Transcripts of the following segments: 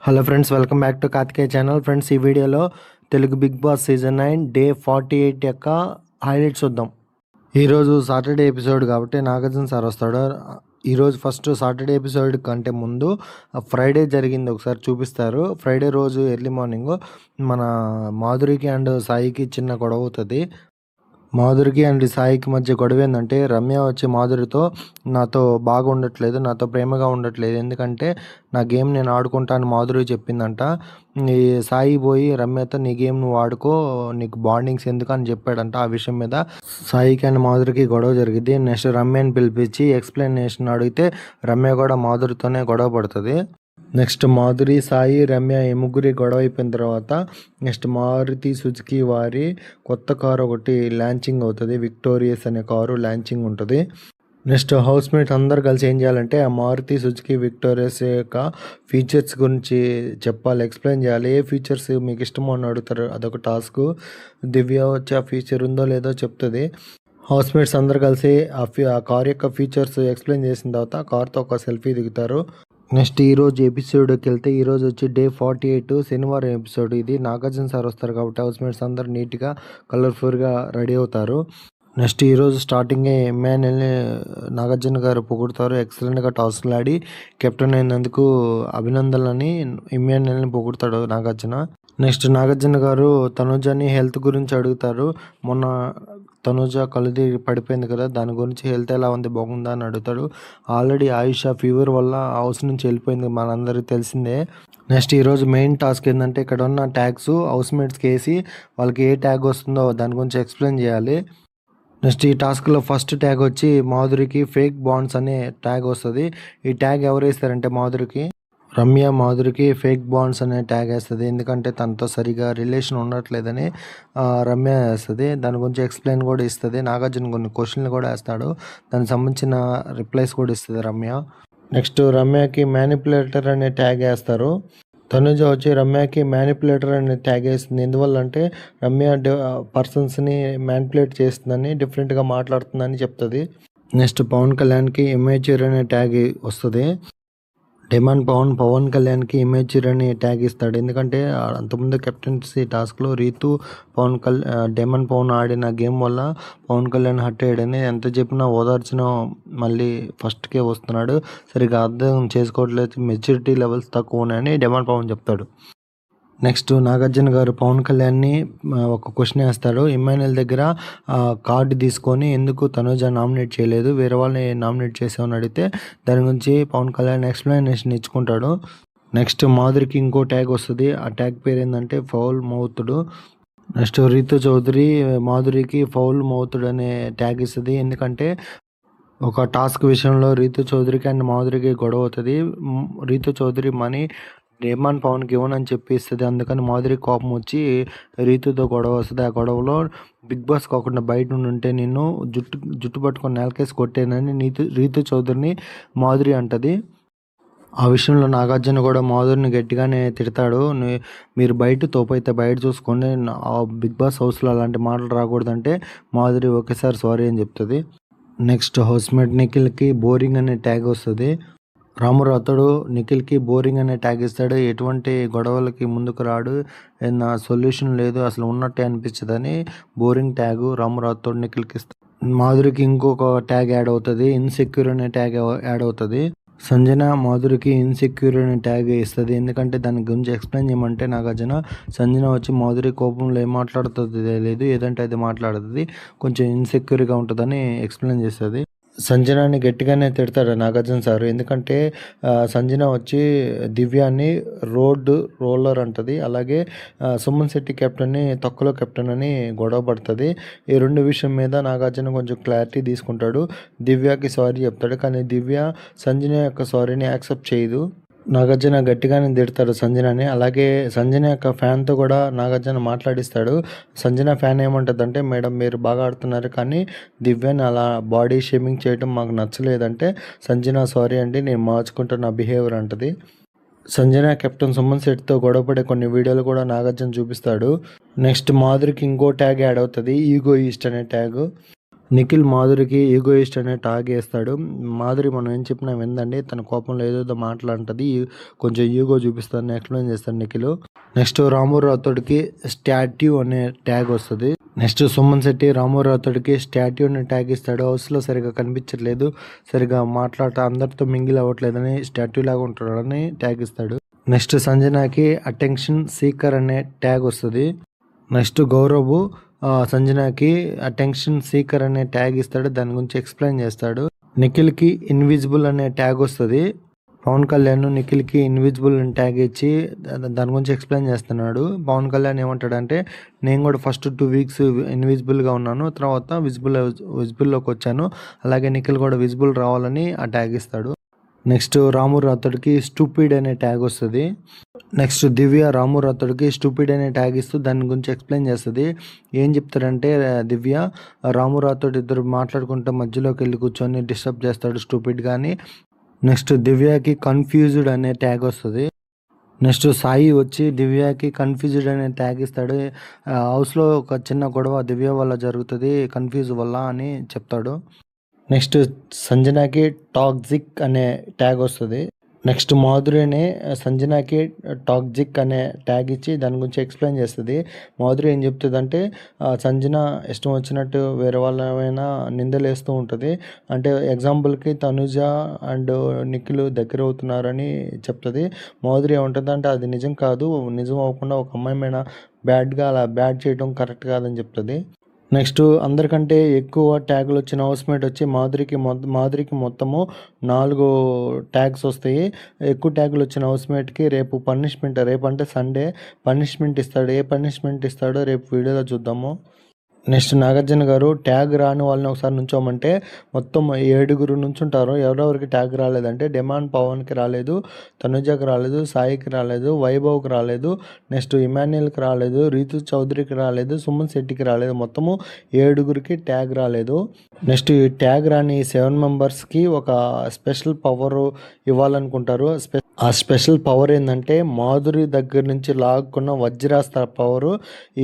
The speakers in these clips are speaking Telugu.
Hello friends, welcome back to Karthikeya channel. Friends, ఈ వీడియోలో Telugu Bigg Boss season 9 day 48 యొక్క హైలైట్స్ చూద్దాం. ఈరోజు సాటర్డే ఎపిసోడ్ కాబట్టి నాగార్జున సార్ వస్తాడు. ఈరోజు ఫస్ట్ సాటర్డే ఎపిసోడ్ కంటే ముందు ఫ్రైడే జరిగింది ఒకసారి చూపిస్తారు. ఫ్రైడే రోజు ఎర్లీ మార్నింగ్ మన మాధురికి అండ్ సాయికి చిన్న గొడవ అవుతుంది. మాధురికి అండ్ సాయికి మధ్య గొడవ ఏంటంటే, రమ్య వచ్చి మాధురితో నాతో బాగా ఉండట్లేదు, నాతో ప్రేమగా ఉండట్లేదు, ఎందుకంటే నా గేమ్ నేను ఆడుకుంటాను మాధురి చెప్పిందంట. ఈ సాయి పోయి రమ్యతో నీ గేమ్ నువ్వు ఆడుకో, నీకు బాండింగ్స్ ఎందుకు అని చెప్పాడంట. ఆ విషయం మీద సాయికి అండ్ మాధురికి గొడవ జరిగింది. నెక్స్ట్ రమ్యని పిలిపించి ఎక్స్ప్లెనేషన్ అడిగితే రమ్య కూడా మాధురితోనే గొడవ పడుతుంది. నెక్స్ట్ మాధురి, సాయి, రమ్య ఈ ముగ్గురి గొడవ అయిపోయిన తర్వాత నెక్స్ట్ మారుతి సుజుకి వారి కొత్త కారు ఒకటి లాంచింగ్ అవుతుంది. విక్టోరియస్ అనే కారు లాంచింగ్ ఉంటుంది. నెక్స్ట్ హౌస్ మేట్ అందరు కలిసి ఏం చేయాలంటే ఆ మారుతి సుజుకి విక్టోరియస్ యొక్క ఫీచర్స్ గురించి చెప్పాలి, ఎక్స్ప్లెయిన్ చేయాలి. ఏ ఫీచర్స్ మీకు ఇష్టమో అని అడుగుతారు. అదొక టాస్క్. దివ్య వచ్చి ఆ ఫీచర్ ఉందో లేదో చెప్తుంది. హౌస్ మేట్స్ అందరు కలిసి ఆ కార్ యొక్క ఫీచర్స్ ఎక్స్ప్లెయిన్ చేసిన తర్వాత ఆ కార్తో ఒక సెల్ఫీ దిగుతారు. నెక్స్ట్ ఈరోజు ఎపిసోడ్కి వెళ్తే ఈరోజు వచ్చి డే 48 శనివారం ఎపిసోడ్. ఇది నాగార్జున సార్ వస్తారు కాబట్టి హౌస్ మేట్స్ అందరు నీట్గా కలర్ఫుల్గా రెడీ అవుతారు. నెక్స్ట్ ఈరోజు స్టార్టింగే ఎంఎన్ఎల్ని నాగార్జున గారు పొగుడుతారు. ఎక్సలెంట్గా టాస్క్లు ఆడి కెప్టెన్ అయినందుకు అభినందనలని ఎంఎన్ఎల్ని పొగుడుతాడు నాగార్జున. నెక్స్ట్ నాగార్జున గారు తనుజని హెల్త్ గురించి అడుగుతారు. మొన్న తనుజ కలుది పడిపోయింది కదా, దాని గురించి హెల్త్ ఎలా ఉంది, బాగుందా అని అడుగుతాడు. ఆల్రెడీ ఆయుష ఫీవర్ వల్ల హౌస్ నుంచి వెళ్ళిపోయింది, మనందరికీ తెలిసిందే. నెక్స్ట్ ఈరోజు మెయిన్ టాస్క్ ఏంటంటే ఇక్కడ ఉన్న ట్యాగ్స్ హౌస్ మేట్స్కి వేసి వాళ్ళకి ఏ ట్యాగ్ వస్తుందో దాని గురించి ఎక్స్ప్లెయిన్ చేయాలి. నెక్స్ట్ ఈ టాస్క్లో ఫస్ట్ ట్యాగ్ వచ్చి మాధురికి ఫేక్ బాండ్స్ అనే ట్యాగ్ వస్తుంది. ఈ ట్యాగ్ ఎవరు వేస్తారంటే రమ్య మాధురికి ఫేక్ బాండ్స్ అనే ట్యాగ్ వేస్తుంది. ఎందుకంటే తనతో సరిగా రిలేషన్ ఉండట్లేదని రమ్య వేస్తుంది. దాని గురించి ఎక్స్ప్లెయిన్ కూడా ఇస్తుంది. నాగార్జున కొన్ని క్వశ్చన్లు కూడా వేస్తాడు, దానికి సంబంధించిన రిప్లైస్ కూడా ఇస్తుంది రమ్య. నెక్స్ట్ రమ్యకి మ్యానిపులేటర్ అనే ట్యాగ్ వేస్తారు. తనుజ వచ్చి రమ్యకి మ్యానిపులేటర్ అనే ట్యాగ్ వేస్తుంది. ఎందువల్ల అంటే రమ్య పర్సన్స్ని మ్యానిపులేట్ చేస్తుందని, డిఫరెంట్గా మాట్లాడుతుందని చెప్తుంది. నెక్స్ట్ పవన్ కళ్యాణ్కి ఇమేచ్యూర్ అనే ట్యాగ్ వస్తుంది. డిమాండ్ పవన్ కళ్యాణ్కి ఇమేచ్యూర్ అని ట్యాగ్ ఇస్తాడు. ఎందుకంటే అంతకుముందు కెప్టెన్సీ టాస్క్లో రీతు డెమన్ పవన్ ఆడిన గేమ్ వల్ల పవన్ కళ్యాణ్ హర్ట్ అయ్యాడని ఎంత చెప్పినా ఓదార్చిన మళ్ళీ ఫస్ట్కే వస్తున్నాడు, సరిగ్గా అర్థం చేసుకోవట్లేదు, మెచ్యూరిటీ లెవెల్స్ తక్కువ ఉన్నాయని డెమన్ పవన్ చెప్తాడు. నెక్స్ట్ నాగార్జున గారు పవన్ కళ్యాణ్ని ఒక క్వశ్చన్ వేస్తాడు. ఎంఎన్ఎల్ దగ్గర కార్డు తీసుకొని ఎందుకు తనుజ నామినేట్ చేయలేదు, వేరే వాళ్ళని నామినేట్ చేసామని అడిగితే దాని గురించి పవన్ కళ్యాణ్ ఎక్స్ప్లెనేషన్ ఇచ్చుకుంటాడు. నెక్స్ట్ మాధురికి ఇంకో ట్యాగ్ వస్తుంది. ఆ ట్యాగ్ పేరు ఏంటంటే foul mouthed. Next Rithu Chowdary మాధురికి ఫౌల్ మౌతుడు అనే ట్యాగ్ ఇస్తుంది. ఎందుకంటే ఒక టాస్క్ విషయంలో రీతు చౌదరికి అండ్ మాధురికి గొడవ అవుతుంది. రీతు చౌదరి మనీ రేమాన్ పవన్కి ఇవ్వనని చెప్పిస్తుంది. అందుకని మాధురి కోపం వచ్చి రీతుతో గొడవ వస్తుంది. ఆ గొడవలో బిగ్ బాస్ కాకుండా బయట ఉంటే నిన్ను జుట్టు పట్టుకొని నేలకేసి కొట్టేనని రీతు చౌదరిని మాధురి అంటది. ఆ విషయంలో నాగార్జున కూడా మాధురిని గట్టిగానే తిడతాడు. మీరు బయట తోపైతే బయట చూసుకోండి, ఆ బిగ్ బాస్ హౌస్లో అలాంటి మాటలు రాకూడదంటే మాధురి ఒకేసారి సారీ అని చెప్తుంది. నెక్స్ట్ హౌస్మేట్ నిఖిల్కి బోరింగ్ అనే ట్యాగ్ వస్తుంది. రాము అతడు నిఖిల్కి బోరింగ్ అనే ట్యాగ్ ఇస్తాడు. ఎటువంటి గొడవలకి ముందుకు రాడు, ఏదైనా సొల్యూషన్ లేదు, అసలు ఉన్నట్టే అనిపించదని బోరింగ్ ట్యాగ్ రాము రాథోడ్ నిఖిల్కి ఇస్తాడు. మాధురికి ఇంకొక ట్యాగ్ యాడ్ అవుతుంది, ఇన్సెక్యూర్ అనే ట్యాగ్ యాడ్ అవుతుంది. సంజన మాధురికి ఇన్సెక్యూర్ అనే ట్యాగ్ ఇస్తుంది. ఎందుకంటే దాని గురించి ఎక్స్ప్లెయిన్ చేయమంటే నాగార్జున సంజన వచ్చి మాధురి కోపంలో ఏం మాట్లాడుతుంది తెలియదు, ఏదంటే అది మాట్లాడుతుంది, కొంచెం ఇన్సెక్యూర్గా ఉంటుందని ఎక్స్ప్లెయిన్ చేస్తుంది. సంజనాని గట్టిగానే తిడతాడు నాగార్జున సార్. ఎందుకంటే సంజన వచ్చి దివ్యాన్ని రోలర్ అంటది, అలాగే సుమన్ శెట్టి కెప్టెన్ని తక్కువలో కెప్టెన్ అని గొడవ పడుతుంది. ఈ రెండు విషయం మీద నాగార్జున కొంచెం క్లారిటీ తీసుకుంటాడు. దివ్యకి సారీ చెప్తాడు, కానీ దివ్య సంజన యొక్క సారీని యాక్సెప్ట్ చేయదు. నాగార్జున గట్టిగానే తిడతాడు సంజనని. అలాగే సంజన యొక్క ఫ్యాన్తో కూడా నాగార్జున మాట్లాడిస్తాడు. సంజన ఫ్యాన్ ఏమంటుందంటే, మేడం మీరు బాగా ఆడుతున్నారు కానీ దివ్యాని అలా బాడీ షేమింగ్ చేయడం మాకు నచ్చలేదంటే, సంజన సారీ అండి నేను మార్చుకుంటున్న బిహేవియర్ అంటది. సంజన కెప్టెన్ సుమన్ శెట్టితో గొడవపడే కొన్ని వీడియోలు కూడా నాగార్జున చూపిస్తాడు. నెక్స్ట్ మాధురికి ఇంకో ట్యాగ్ యాడ్ అవుతుంది, ఈగో ఈస్ట్ అనే ట్యాగ్. నిఖిల్ మాధురికి ఈగోయిస్ట్ అనే టాగ్ వేస్తాడు. మాధురి మనం ఏం చెప్పినా విందండి. తన కోపంలో ఏదేదో మాట్లాడుతుంది. కొంచెం ఈగో చూపిస్తాను ఎక్స్ప్లెయిన్ చేస్తాడు నిఖిల్. నెక్స్ట్ రాము రాథోడ్కి స్టాట్యూ అనే ట్యాగ్ వస్తుంది. నెక్స్ట్ సుమన్ శెట్టి రాము రాథోడ్కి స్టాట్యూ అనే ట్యాగ్ ఇస్తాడు. హౌస్లో సరిగా కనిపించట్లేదు, సరిగా అందరితో మింగిల్ అవ్వట్లేదని, స్టాట్యూ లాగా ఉంటాడని ట్యాగ్ ఇస్తాడు. నెక్స్ట్ సంజనాకి అటెన్షన్ సీకర్ అనే ట్యాగ్ వస్తుంది. నెక్స్ట్ గౌరవ్ సంజనాకి అటెన్షన్ సీకర్ అనే ట్యాగ్ ఇస్తాడు. దాని గురించి ఎక్స్ప్లెయిన్ చేస్తాడు. నిఖిల్కి ఇన్విజిబుల్ అనే ట్యాగ్ వస్తుంది. పవన్ కళ్యాణ్ నిఖిల్కి ఇన్విజిబుల్ అని ట్యాగ్ ఇచ్చి దాని గురించి ఎక్స్ప్లెయిన్ చేస్తున్నాడు. పవన్ కళ్యాణ్ ఏమంటాడంటే, నేను కూడా ఫస్ట్ 2 వీక్స్ ఇన్విజిబుల్గా ఉన్నాను, తర్వాత విజిబుల్లోకి వచ్చాను, అలాగే నిఖిల్ కూడా విజిబుల్ రావాలని ఆ ట్యాగ్ ఇస్తాడు. నెక్స్ట్ రాము రాథోడ్కి స్టూపిడ్ అనే ట్యాగ్ వస్తుంది. నెక్స్ట్ దివ్య రాము రాథోడ్కి స్టూపిడ్ అనే ట్యాగ్ ఇస్తూ దాని గురించి ఎక్స్ప్లెయిన్ చేస్తుంది. ఏం చెప్తారంటే దివ్య, రాము రాథోడ్ ఇద్దరు మాట్లాడుకుంటే మధ్యలోకి వెళ్ళి కూర్చొని డిస్టర్బ్ చేస్తాడు స్టూపిడ్ కానీ. నెక్స్ట్ దివ్యకి కన్ఫ్యూజ్డ్ అనే ట్యాగ్ వస్తుంది. నెక్స్ట్ సాయి వచ్చి దివ్యకి కన్ఫ్యూజ్డ్ అనే ట్యాగ్ ఇస్తాడు. హౌస్లో ఒక చిన్న గొడవ దివ్య వల్ల జరుగుతుంది, కన్ఫ్యూజ్ వల్ల అని చెప్తాడు. నెక్స్ట్ సంజనాకి టాక్సిక్ అనే ట్యాగ్ వస్తుంది. నెక్స్ట్ మాధురిని సంజనాకి టాక్సిక్ అనే ట్యాగ్ ఇచ్చి దాని గురించి ఎక్స్ప్లెయిన్ చేస్తుంది. మాధురి ఏం చెప్తుందంటే, సంజన ఇష్టం వచ్చినట్టు వేరే వాళ్ళమైనా నిందలేస్తూ ఉంటుంది. అంటే ఎగ్జాంపుల్కి తనుజ అండ్ నిఖిల్ దగ్గర అవుతున్నారని చెప్తుంది. మాధురి ఏముంటుందంటే, అది నిజం కాదు, నిజం అవ్వకుండా ఒక అమ్మాయి మీద బ్యాడ్గా అలా బ్యాడ్ చేయడం కరెక్ట్ కాదని చెప్తుంది. నెక్స్ట్ అందరికంటే ఎక్కువ ట్యాగులు వచ్చిన హౌస్మేట్ వచ్చి మాధురికి మొత్తము 4 ట్యాగ్స్ వస్తాయి. ఎక్కువ ట్యాగులు వచ్చిన హౌస్మేట్కి రేపు పనిష్మెంట్, రేపు అంటే సండే పనిష్మెంట్ ఇస్తాడు. ఏ పనిష్మెంట్ ఇస్తాడో రేపు వీడియోలో చూద్దాము. నెక్స్ట్ నాగార్జున గారు ట్యాగ్ రాని వాళ్ళని ఒకసారి నుంచోమంటే మొత్తం 7 నుంచుంటారు. ఎవరెవరికి ట్యాగ్ రాలేదంటే, డిమాండ్ పవన్కి రాలేదు, తనుజకి రాలేదు, సాయికి రాలేదు, వైభవ్కి రాలేదు, నెక్స్ట్ ఇమాన్యుయల్కి రాలేదు, రీతు చౌదరికి రాలేదు, సుమన్ శెట్టికి రాలేదు. మొత్తము 7 ట్యాగ్ రాలేదు. నెక్స్ట్ ఈ ట్యాగ్ రాని 7 మెంబర్స్కి ఒక స్పెషల్ పవర్ ఇవ్వాలనుకుంటారు. ఆ స్పెషల్ పవర్ ఏంటంటే, మాధురి దగ్గర నుంచి లాక్కున్న వజ్రాస్త్ర పవరు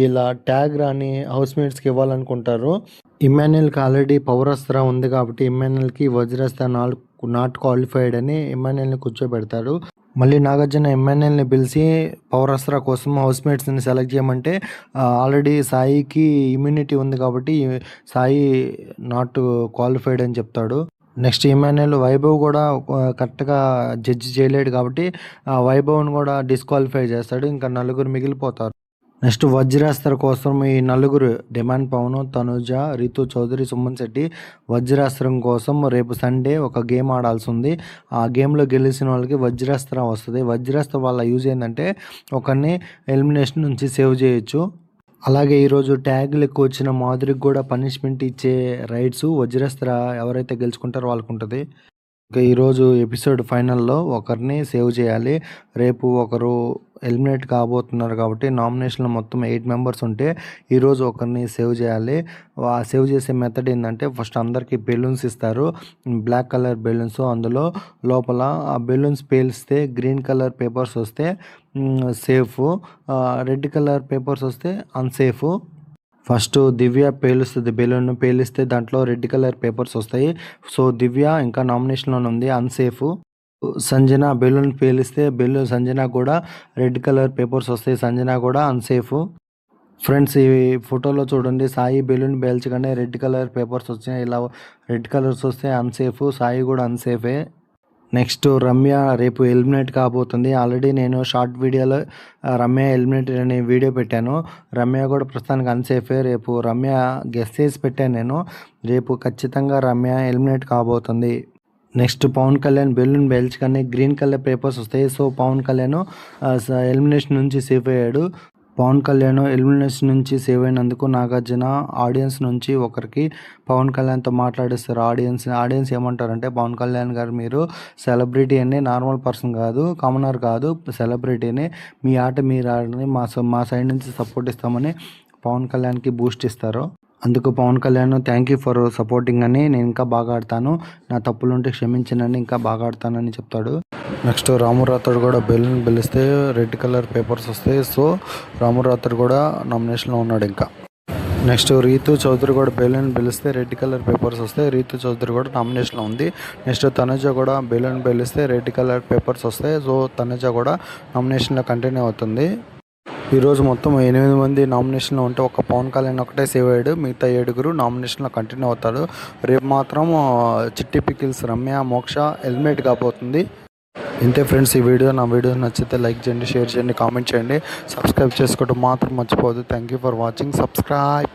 ఇలా ట్యాగ్ రాని హౌస్మేట్స్కి ఇవ్వాలనుకుంటారు. ఇమాన్యుయల్కి ఆల్రెడీ పవరాస్త్ర ఉంది కాబట్టి ఇమాన్యుయల్కి వజ్రాస్త్ర నాట్ క్వాలిఫైడ్ అని ఇమాన్యుయల్ని కూర్చోబెడతారు. మళ్ళీ నాగార్జున ఇమాన్యుయల్ని పిలిచి పవరాస్త్ర కోసం హౌస్మేట్స్ని సెలెక్ట్ చేయమంటే, ఆల్రెడీ సాయికి ఇమ్యూనిటీ ఉంది కాబట్టి సాయి నాట్ క్వాలిఫైడ్ అని చెప్తాడు. నెక్స్ట్ ఇమాన్యుయల్ వైభవ్ కూడా కరెక్ట్గా జడ్జి చేయలేడు కాబట్టి వైభవ్ని కూడా డిస్క్వాలిఫై చేస్తాడు. ఇంకా 4 మిగిలిపోతారు. నెక్స్ట్ వజ్రాస్త్ర కోసం ఈ 4 డిమాండ్ పవన్, తనుజ, రీతు చౌదరి, సుమన్ శెట్టి వజ్రాస్త్రం కోసం రేపు సండే ఒక గేమ్ ఆడాల్సి ఉంది. ఆ గేమ్లో గెలిచిన వాళ్ళకి వజ్రాస్త్రం వస్తుంది. వజ్రాస్త్రం వల్ల యూజ్ ఏంటంటే ఒకరిని ఎలిమినేషన్ నుంచి సేవ్ చేయొచ్చు. అలాగే ఈరోజు ట్యాగులు ఎక్కువ వచ్చిన మాధురికి కూడా పనిష్మెంట్ ఇచ్చే రైట్స్ వజ్రాస్త్ర ఎవరైతే గెలుచుకుంటారో వాళ్ళకు ఉంటుంది. ఇంకా ఈరోజు ఎపిసోడ్ ఫైనల్లో ఒకరిని సేవ్ చేయాలి. రేపు ఒకరు ఎలిమినేట్ కాబోతున్నారు కాబట్టి నామినేషన్లో మొత్తం 8 మెంబర్స్ ఉంటే ఈరోజు ఒకరిని సేవ్ చేయాలి. ఆ సేవ్ చేసే మెథడ్ ఏంటంటే, ఫస్ట్ అందరికీ బెలూన్స్ ఇస్తారు, బ్లాక్ కలర్ బెలూన్స్. అందులో లోపల ఆ బెలూన్స్ పేలిస్తే గ్రీన్ కలర్ పేపర్స్ వస్తే సేఫ్, రెడ్ కలర్ పేపర్స్ వస్తే అన్సేఫ్. ఫస్ట్ దివ్య పేలుస్తుంది, బెలూన్ పేలిస్తే దాంట్లో రెడ్ కలర్ పేపర్స్ వస్తాయి. సో దివ్య ఇంకా నామినేషన్లోనే ఉంది, అన్సేఫ్. సంజన బెలూన్ పేలిస్తే సంజన కూడా రెడ్ కలర్ పేపర్స్ వస్తాయి, సంజన కూడా అన్సేఫ్. ఫ్రెండ్స్ ఈ ఫోటోలో చూడండి, సాయి బెలూన్ పేల్చగానే రెడ్ కలర్ పేపర్స్ వచ్చినాయి. ఇలా రెడ్ కలర్స్ వస్తే అన్సేఫ్, సాయి కూడా అన్సేఫే. నెక్స్ట్ రమ్య రేపు ఎలిమినేట్ కాబోతుంది. ఆల్రెడీ నేను షార్ట్ వీడియోలో రమ్య ఎలిమినేట్ అనే వీడియో పెట్టాను. రమ్య కూడా ప్రస్తుతానికి అన్సేఫే. రేపు రమ్య గెస్ చేసి పెట్టాను నేను, రేపు ఖచ్చితంగా రమ్య ఎలిమినేట్ కాబోతుంది. నెక్స్ట్ పవన్ కళ్యాణ్ బెలూన్ పేల్చగానే గ్రీన్ కలర్ పేపర్స్ వస్తాయి. సో పవన్ కళ్యాణ్ ఎలిమినేషన్ నుంచి సేఫ్ అయ్యాడు. పవన్ కళ్యాణ్ ఎలిమినేషన్ నుంచి సేవ్ అయినందుకు నాగార్జున ఆడియన్స్ నుంచి ఒకరికి పవన్ కళ్యాణ్తో మాట్లాడిస్తారు. ఆడియన్స్ ఏమంటారంటే, పవన్ కళ్యాణ్ గారు మీరు సెలబ్రిటీ అని, నార్మల్ పర్సన్ కాదు, కామనర్ కాదు, సెలబ్రిటీని, మీ ఆట మీరు ఆడని మా సైడ్ నుంచి సపోర్ట్ ఇస్తామని పవన్ కళ్యాణ్కి బూస్ట్ ఇస్తారు. అందుకు Pawan Kalyan thank you for supporting అని, నేను ఇంకా బాగా ఆడతాను, నా తప్పులుంటే క్షమించనని, ఇంకా బాగా ఆడతానని చెప్తాడు. నెక్స్ట్ రాము రాథోడ్ కూడా బెలూన్ పిలిస్తే రెడ్ కలర్ పేపర్స్ వస్తాయి. సో రాము రాథోడ్ కూడా నామినేషన్లో ఉన్నాడు. ఇంకా నెక్స్ట్ రీతు చౌదరి కూడా బెలూన్ పిలిస్తే రెడ్ కలర్ పేపర్స్ వస్తాయి. రీతు చౌదరి కూడా నామినేషన్లో ఉంది. నెక్స్ట్ తనుజ కూడా బెలూన్ పిలిస్తే రెడ్ కలర్ పేపర్స్ వస్తాయి. సో తనుజ కూడా నామినేషన్లో కంటిన్యూ అవుతుంది. ఈరోజు మొత్తం 8 మంది నామినేషన్లో ఉంటే ఒక పవన్ కళ్యాణ్ ఒకటే సేవ్ అయ్యాడు. మిగతా 7 నామినేషన్లో కంటిన్యూ అవుతారు. రేపు మాత్రం చిట్టి పికిల్స్, రమ్య, మోక్ష హెల్మెట్ కాబోతుంది. ఇంతే ఫ్రెండ్స్ ఈ వీడియో. నా వీడియో నచ్చితే లైక్ చేయండి, షేర్ చేయండి, కామెంట్ చేయండి, సబ్స్క్రైబ్ చేసుకోవడం మాత్రం మర్చిపోవద్దు. Thank you for watching. Subscribe.